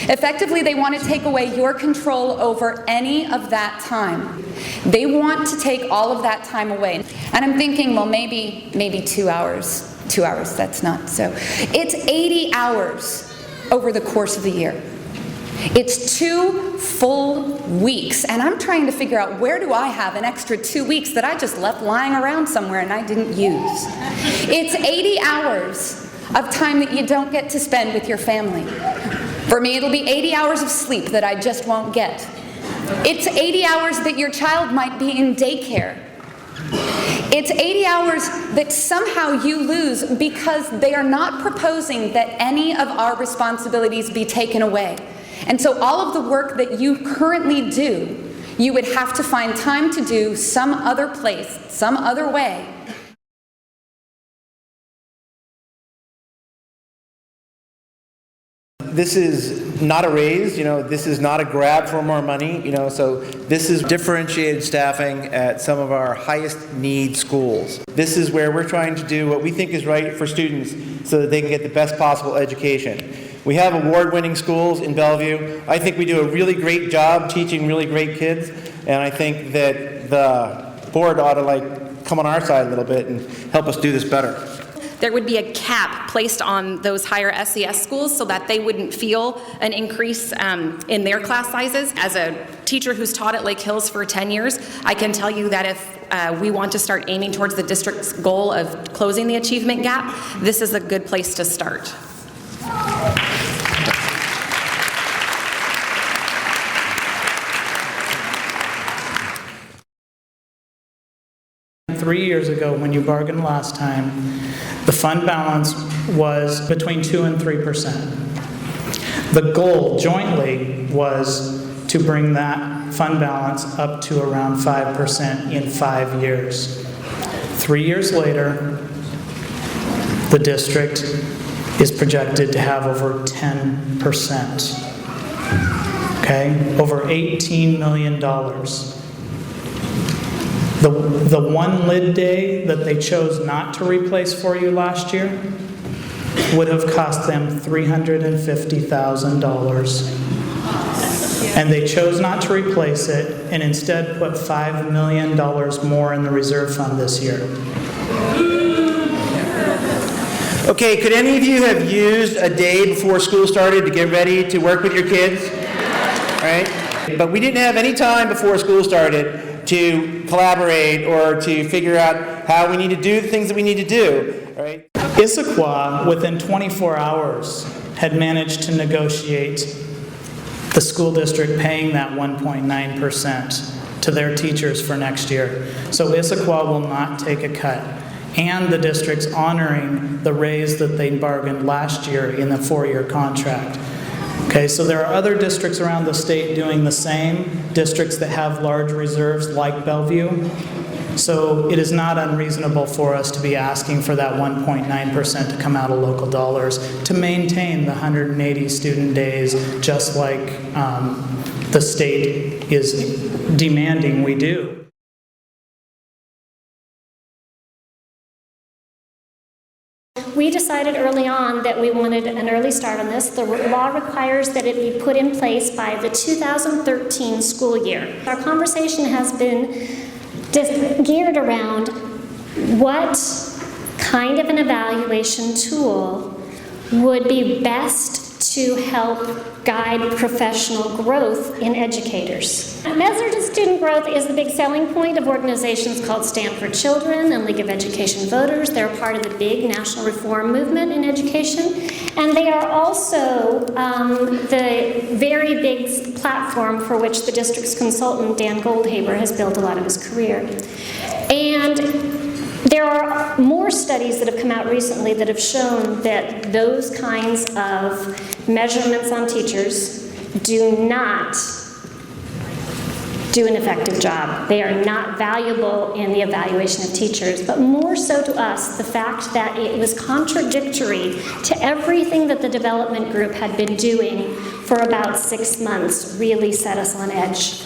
Effectively, they want to take away your control over any of that time. They want to take all of that time away. And I'm thinking, well, maybe 2 hours. 2 hours, that's not so. It's 80 hours over the course of the year. It's 2 full weeks, and I'm trying to figure out, where do I have an extra 2 weeks that I just left lying around somewhere and I didn't use? It's 80 hours of time that you don't get to spend with your family. For me, it'll be 80 hours of sleep that I just won't get. It's 80 hours that your child might be in daycare. It's 80 hours that somehow you lose because they are not proposing that any of our responsibilities be taken away. And so all of the work that you currently do, you would have to find time to do some other place, some other way. This is not a raise, this is not a grab for more money, so this is differentiated staffing at some of our highest need schools. This is where we're trying to do what we think is right for students so that they can get the best possible education. We have award-winning schools in Bellevue. I think we do a really great job teaching really great kids, and I think that the board ought to come on our side a little bit and help us do this better. There would be a cap placed on those higher SES schools so that they wouldn't feel an increase in their class sizes. As a teacher who's taught at Lake Hills for 10 years, I can tell you that if we want to start aiming towards the district's goal of closing the achievement gap, this is a good place to start. 3 years ago, when you bargained last time, the fund balance was between 2 and 3%. The goal jointly was to bring that fund balance up to around 5% in 5 years. 3 years later, the district is projected to have over 10%. Okay? Over $18 million. The one lid day that they chose not to replace for you last year would have cost them $350,000. And they chose not to replace it and instead put $5 million more in the reserve fund this year. Okay, could any of you have used a day before school started to get ready to work with your kids? All right? But we didn't have any time before school started to collaborate or to figure out how we need to do the things that we need to do. All right? Issaquah, within 24 hours, had managed to negotiate the school district paying that 1.9% to their teachers for next year. So Issaquah will not take a cut. And the district's honoring the raise that they bargained last year in the 4-year contract. Okay, so there are other districts around the state doing the same, districts that have large reserves like Bellevue. So it is not unreasonable for us to be asking for that 1.9% to come out of local dollars to maintain the 180 student days, just like the state is demanding we do. We decided early on that we wanted an early start on this. The law requires that it be put in place by the 2013 school year. Our conversation has been geared around what kind of an evaluation tool would be best to help guide professional growth in educators. Measured student growth is the big selling point of organizations called Stanford Children and League of Education Voters. They're part of the big national reform movement in education. And they are also the very big platform for which the district's consultant, Dan Goldhaber, has built a lot of his career. And there are more studies that have come out recently that have shown that those kinds of measurements on teachers do not do an effective job. They are not valuable in the evaluation of teachers, but more so to us, the fact that it was contradictory to everything that the development group had been doing for about 6 months really set us on edge.